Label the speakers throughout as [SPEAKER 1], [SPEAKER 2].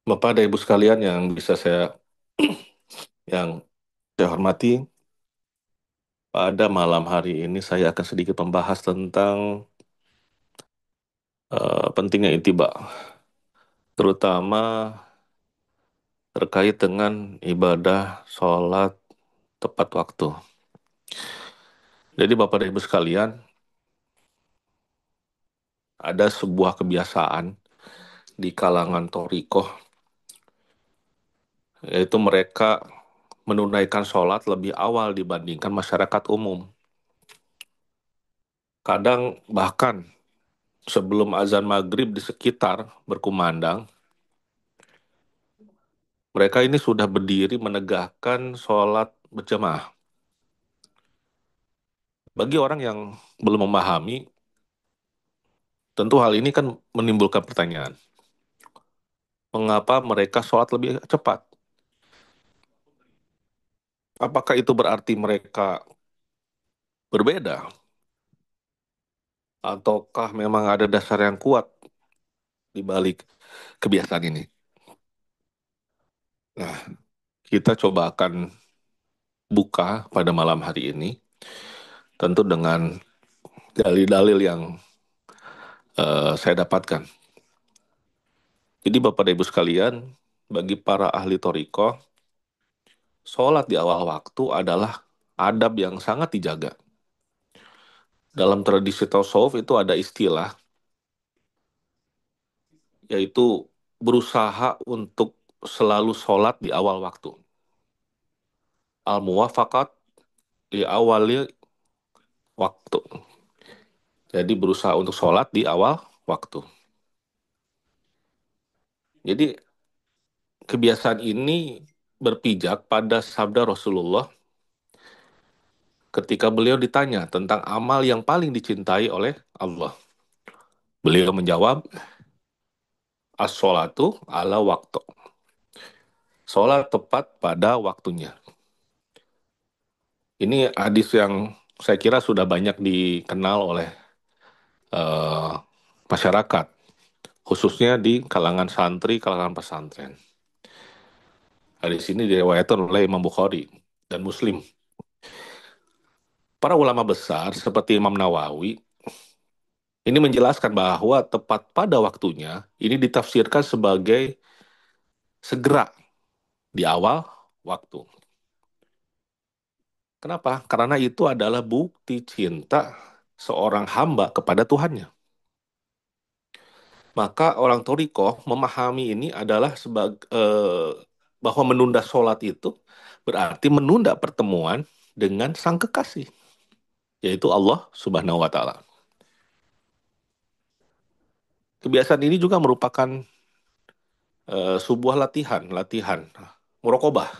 [SPEAKER 1] Bapak dan Ibu sekalian yang bisa yang saya hormati, pada malam hari ini saya akan sedikit membahas tentang pentingnya intibak, terutama terkait dengan ibadah sholat tepat waktu. Jadi Bapak dan Ibu sekalian, ada sebuah kebiasaan di kalangan Torikoh, yaitu mereka menunaikan sholat lebih awal dibandingkan masyarakat umum. Kadang bahkan sebelum azan maghrib di sekitar berkumandang, mereka ini sudah berdiri menegakkan sholat berjamaah. Bagi orang yang belum memahami, tentu hal ini kan menimbulkan pertanyaan. Mengapa mereka sholat lebih cepat? Apakah itu berarti mereka berbeda? Ataukah memang ada dasar yang kuat di balik kebiasaan ini? Nah, kita coba akan buka pada malam hari ini, tentu dengan dalil-dalil yang saya dapatkan. Jadi Bapak dan Ibu sekalian, bagi para ahli Toriko, sholat di awal waktu adalah adab yang sangat dijaga. Dalam tradisi tasawuf itu ada istilah, yaitu berusaha untuk selalu sholat di awal waktu. Al-muwafaqat di awal waktu. Jadi berusaha untuk sholat di awal waktu. Jadi kebiasaan ini berpijak pada sabda Rasulullah ketika beliau ditanya tentang amal yang paling dicintai oleh Allah. Beliau menjawab, as-sholatu ala waktu. Sholat tepat pada waktunya. Ini hadis yang saya kira sudah banyak dikenal oleh eh, masyarakat, khususnya di kalangan santri, kalangan pesantren. Hadis ini diriwayatkan oleh Imam Bukhari dan Muslim. Para ulama besar seperti Imam Nawawi ini menjelaskan bahwa tepat pada waktunya ini ditafsirkan sebagai segera di awal waktu. Kenapa? Karena itu adalah bukti cinta seorang hamba kepada Tuhannya. Maka orang Toriko memahami ini adalah bahwa menunda sholat itu berarti menunda pertemuan dengan sang kekasih, yaitu Allah Subhanahu wa Ta'ala. Kebiasaan ini juga merupakan sebuah latihan murokobah,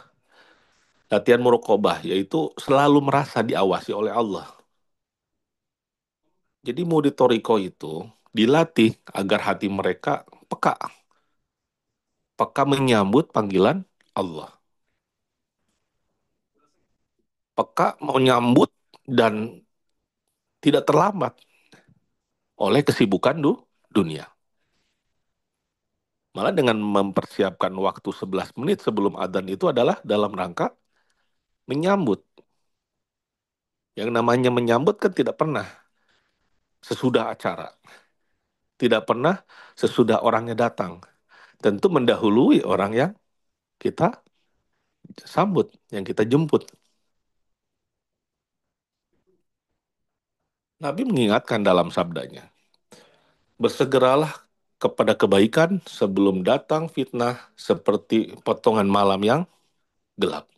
[SPEAKER 1] latihan murokobah, yaitu selalu merasa diawasi oleh Allah. Jadi murid Toriko itu dilatih agar hati mereka peka, peka menyambut panggilan Allah, peka menyambut dan tidak terlambat oleh kesibukan dunia. Malah dengan mempersiapkan waktu 11 menit sebelum adzan itu adalah dalam rangka menyambut. Yang namanya menyambut kan tidak pernah sesudah acara. Tidak pernah sesudah orangnya datang. Tentu mendahului orang yang kita sambut, yang kita jemput. Nabi mengingatkan dalam sabdanya, bersegeralah kepada kebaikan sebelum datang fitnah seperti potongan malam yang gelap.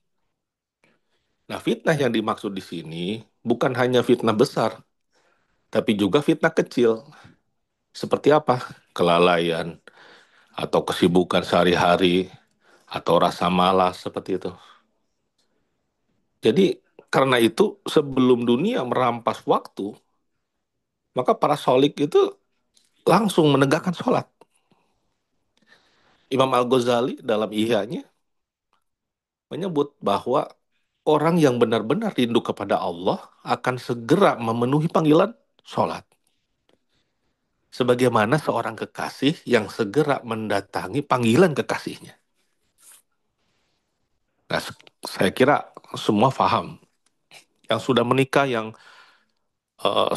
[SPEAKER 1] Nah, fitnah yang dimaksud di sini bukan hanya fitnah besar, tapi juga fitnah kecil. Seperti apa? Kelalaian, atau kesibukan sehari-hari, atau rasa malas, seperti itu. Jadi, karena itu, sebelum dunia merampas waktu, maka para solik itu langsung menegakkan sholat. Imam Al-Ghazali dalam Ihya-nya menyebut bahwa orang yang benar-benar rindu kepada Allah akan segera memenuhi panggilan sholat. Sebagaimana seorang kekasih yang segera mendatangi panggilan kekasihnya. Nah, saya kira semua paham. Yang sudah menikah, yang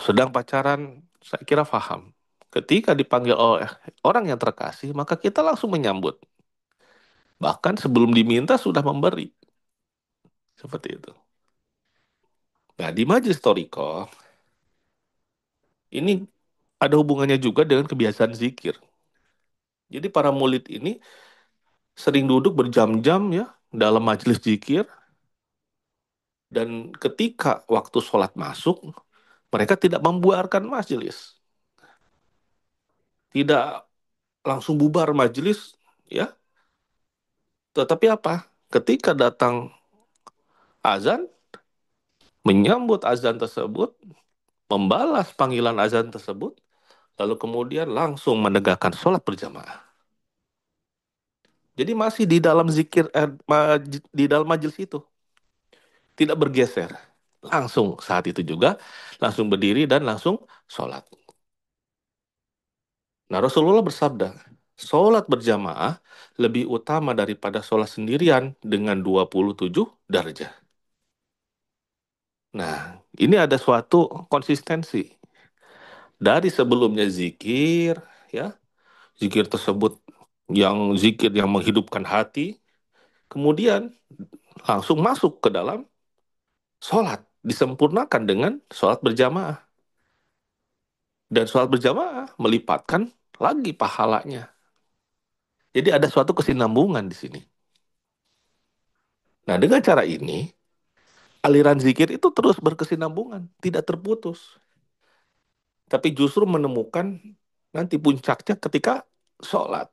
[SPEAKER 1] sedang pacaran, saya kira paham. Ketika dipanggil oleh orang yang terkasih, maka kita langsung menyambut. Bahkan sebelum diminta sudah memberi. Seperti itu. Nah, di Majelis Toriko, ini ada hubungannya juga dengan kebiasaan zikir. Jadi para murid ini sering duduk berjam-jam ya dalam majelis zikir, dan ketika waktu sholat masuk, mereka tidak membuarkan majelis. Tidak langsung bubar majelis, ya. Tetapi apa? Ketika datang azan, menyambut azan tersebut, membalas panggilan azan tersebut, lalu kemudian langsung menegakkan sholat berjamaah. Jadi masih di dalam zikir, di dalam majelis itu, tidak bergeser. Langsung saat itu juga, langsung berdiri dan langsung sholat. Nah, Rasulullah bersabda, sholat berjamaah lebih utama daripada sholat sendirian dengan 27 derajat. Nah, ini ada suatu konsistensi. Dari sebelumnya zikir, ya, zikir tersebut yang zikir yang menghidupkan hati, kemudian langsung masuk ke dalam sholat, disempurnakan dengan sholat berjamaah. Dan sholat berjamaah melipatkan lagi pahalanya. Jadi ada suatu kesinambungan di sini. Nah, dengan cara ini, aliran zikir itu terus berkesinambungan, tidak terputus. Tapi justru menemukan nanti puncaknya ketika sholat.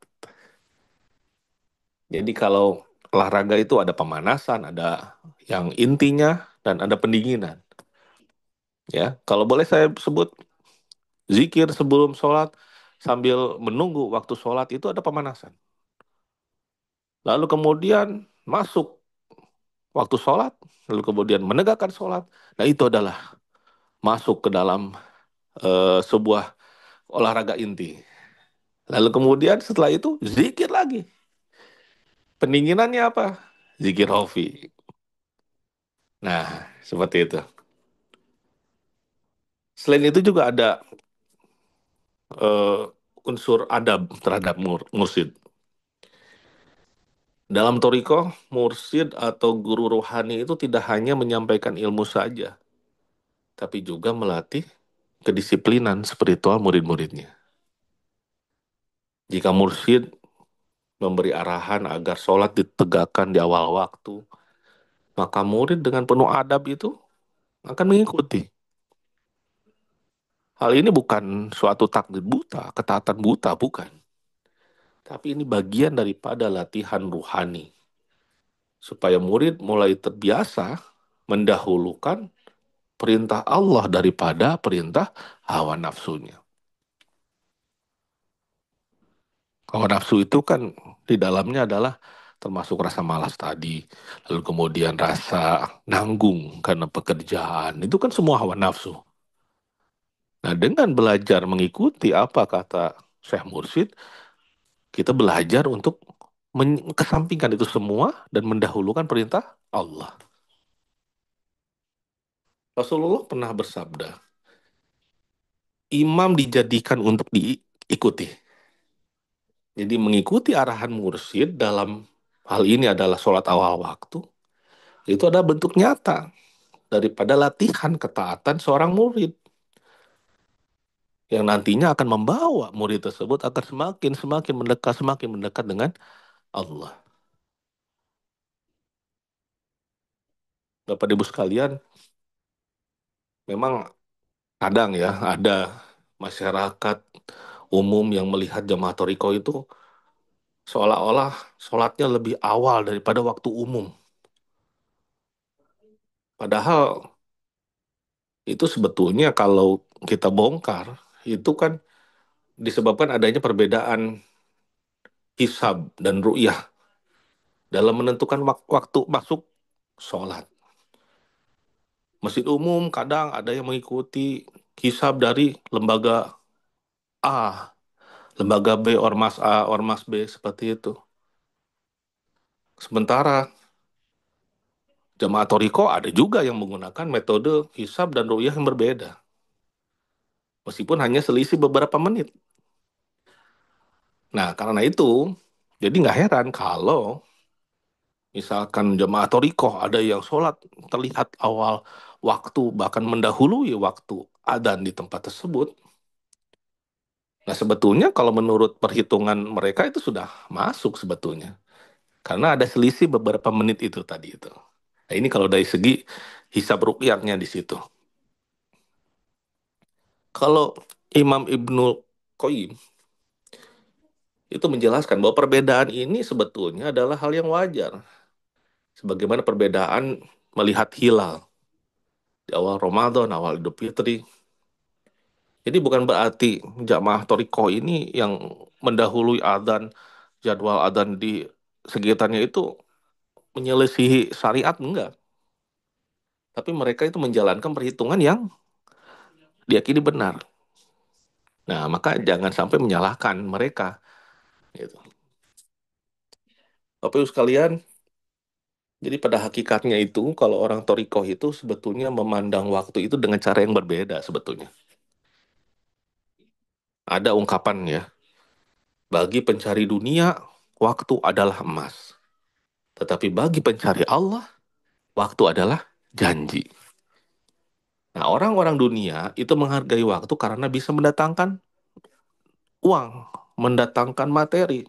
[SPEAKER 1] Jadi kalau olahraga itu ada pemanasan, ada yang intinya, dan ada pendinginan. Ya, kalau boleh saya sebut zikir sebelum sholat sambil menunggu waktu sholat itu ada pemanasan. Lalu kemudian masuk waktu sholat, lalu kemudian menegakkan sholat. Nah itu adalah masuk ke dalam sebuah olahraga inti. Lalu kemudian setelah itu zikir lagi. Pendinginannya apa? Zikir hofi. Nah, seperti itu. Selain itu juga ada unsur adab terhadap mursid. Dalam toriko, mursid atau guru rohani itu tidak hanya menyampaikan ilmu saja, tapi juga melatih kedisiplinan spiritual murid-muridnya. Jika mursid memberi arahan agar sholat ditegakkan di awal waktu, maka murid dengan penuh adab itu akan mengikuti. Hal ini bukan suatu takdir buta, ketaatan buta, bukan. Tapi ini bagian daripada latihan ruhani. Supaya murid mulai terbiasa mendahulukan perintah Allah daripada perintah hawa nafsunya. Hawa nafsu itu kan di dalamnya adalah termasuk rasa malas tadi, lalu kemudian rasa nanggung karena pekerjaan, itu kan semua hawa nafsu. Nah, dengan belajar mengikuti apa kata Syekh Mursyid, kita belajar untuk kesampingkan itu semua dan mendahulukan perintah Allah. Rasulullah pernah bersabda, imam dijadikan untuk diikuti. Jadi mengikuti arahan mursyid dalam hal ini adalah sholat awal waktu, itu adalah bentuk nyata daripada latihan ketaatan seorang murid yang nantinya akan membawa murid tersebut akan semakin mendekat dengan Allah. Bapak Ibu sekalian, memang kadang ya ada masyarakat umum yang melihat jamaah toriko itu seolah-olah sholatnya lebih awal daripada waktu umum. Padahal itu sebetulnya kalau kita bongkar, itu kan disebabkan adanya perbedaan hisab dan ru'yah dalam menentukan waktu masuk sholat. Masjid umum kadang ada yang mengikuti hisab dari lembaga A, lembaga B, ormas A, ormas B, seperti itu. Sementara jamaah Toriko ada juga yang menggunakan metode hisab dan ru'yah yang berbeda. Meskipun hanya selisih beberapa menit. Nah, karena itu, jadi nggak heran kalau misalkan jemaah Torikoh ada yang sholat terlihat awal waktu, bahkan mendahului waktu adzan di tempat tersebut. Nah, sebetulnya kalau menurut perhitungan mereka itu sudah masuk sebetulnya. Karena ada selisih beberapa menit itu tadi itu. Nah, ini kalau dari segi hisab ruqyahnya di situ. Kalau Imam Ibnu Qayyim itu menjelaskan bahwa perbedaan ini sebetulnya adalah hal yang wajar. Sebagaimana perbedaan melihat hilal di awal Ramadan, awal Idul Fitri. Jadi bukan berarti jamaah Toriko ini yang mendahului adzan, jadwal adzan di sekitarnya itu menyelisihi syariat, enggak. Tapi mereka itu menjalankan perhitungan yang diyakini benar. Nah, maka jangan sampai menyalahkan mereka. Gitu. Bapak Ibu sekalian, jadi pada hakikatnya itu, kalau orang Toriko itu sebetulnya memandang waktu itu dengan cara yang berbeda sebetulnya. Ada ungkapan ya, bagi pencari dunia, waktu adalah emas. Tetapi bagi pencari Allah, waktu adalah janji. Nah, orang-orang dunia itu menghargai waktu karena bisa mendatangkan uang, mendatangkan materi.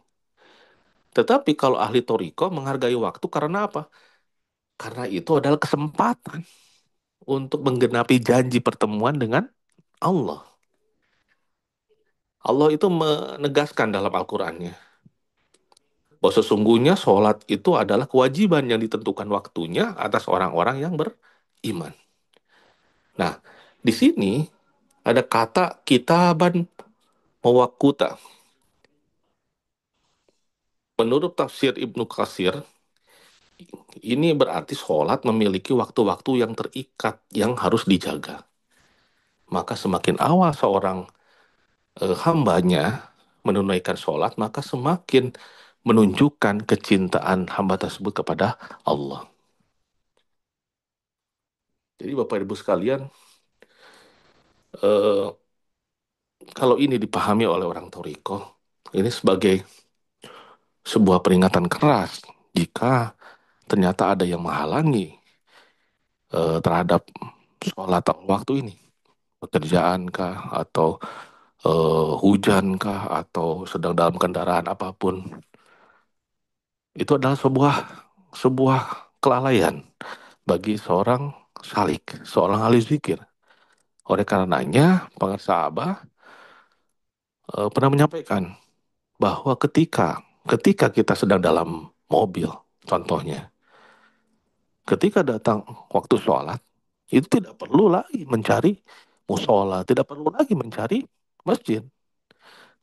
[SPEAKER 1] Tetapi kalau ahli Toriko menghargai waktu karena apa? Karena itu adalah kesempatan untuk menggenapi janji pertemuan dengan Allah. Allah itu menegaskan dalam Al-Qur'annya bahwa sesungguhnya sholat itu adalah kewajiban yang ditentukan waktunya atas orang-orang yang beriman. Nah, di sini ada kata kitaban mawakuta. Menurut tafsir Ibnu Katsir, ini berarti sholat memiliki waktu-waktu yang terikat, yang harus dijaga. Maka semakin awal seorang hambanya menunaikan sholat, maka semakin menunjukkan kecintaan hamba tersebut kepada Allah. Jadi Bapak Ibu sekalian, eh, kalau ini dipahami oleh orang Toriko, ini sebagai sebuah peringatan keras jika ternyata ada yang menghalangi terhadap sholat waktu ini, pekerjaan kah, atau hujan kah, atau sedang dalam kendaraan apapun, itu adalah sebuah sebuah kelalaian bagi seorang salik, seorang ahli zikir. Oleh karenanya, pengasah Abah pernah menyampaikan bahwa ketika kita sedang dalam mobil, contohnya, ketika datang waktu sholat, itu tidak perlu lagi mencari musola, tidak perlu lagi mencari masjid.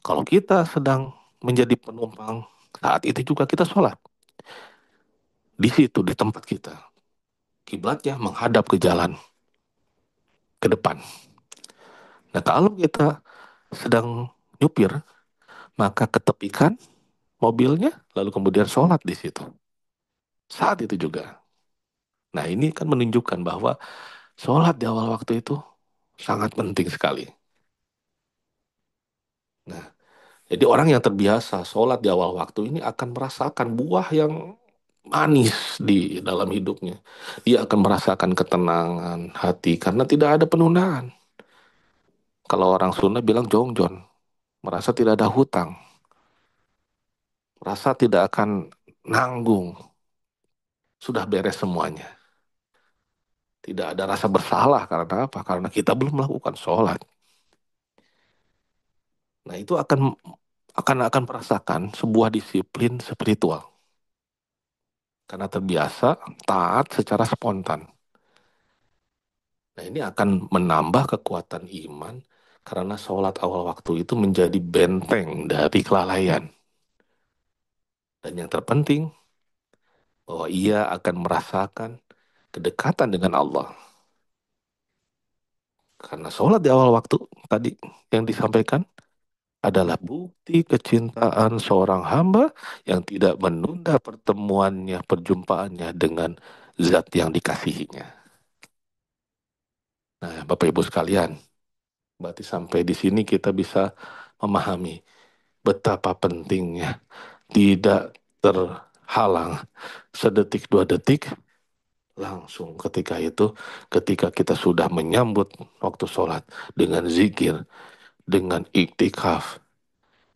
[SPEAKER 1] Kalau kita sedang menjadi penumpang, saat itu juga kita sholat. Di situ, di tempat kita. Kiblatnya menghadap ke jalan, ke depan. Nah, kalau kita sedang nyupir, maka ketepikan mobilnya, lalu kemudian sholat di situ. Saat itu juga. Nah, ini kan menunjukkan bahwa sholat di awal waktu itu sangat penting sekali. Nah, jadi orang yang terbiasa sholat di awal waktu ini akan merasakan buah yang manis di dalam hidupnya. Dia akan merasakan ketenangan hati karena tidak ada penundaan. Kalau orang Sunda bilang jongjon, merasa tidak ada hutang, merasa tidak akan nanggung, sudah beres semuanya. Tidak ada rasa bersalah karena apa? Karena kita belum melakukan sholat. Nah, itu akan merasakan sebuah disiplin spiritual karena terbiasa taat secara spontan. Nah, ini akan menambah kekuatan iman karena sholat awal waktu itu menjadi benteng dari kelalaian. Dan yang terpenting, bahwa ia akan merasakan kedekatan dengan Allah. Karena sholat di awal waktu tadi yang disampaikan, adalah bukti kecintaan seorang hamba yang tidak menunda pertemuannya, perjumpaannya dengan zat yang dikasihinya. Nah, Bapak Ibu sekalian, berarti sampai di sini kita bisa memahami betapa pentingnya tidak terhalang sedetik dua detik langsung ketika itu, ketika kita sudah menyambut waktu sholat dengan zikir, dengan iktikaf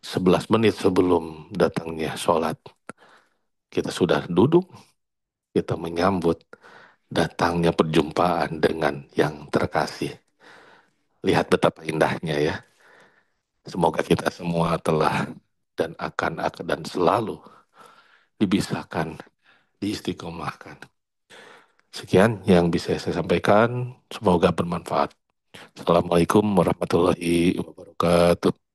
[SPEAKER 1] 11 menit sebelum datangnya sholat, kita sudah duduk, kita menyambut datangnya perjumpaan dengan yang terkasih. Lihat betapa indahnya ya. Semoga kita semua telah dan akan dan selalu dibisahkan, diistiqomahkan. Sekian yang bisa saya sampaikan. Semoga bermanfaat. Assalamualaikum warahmatullahi wabarakatuh.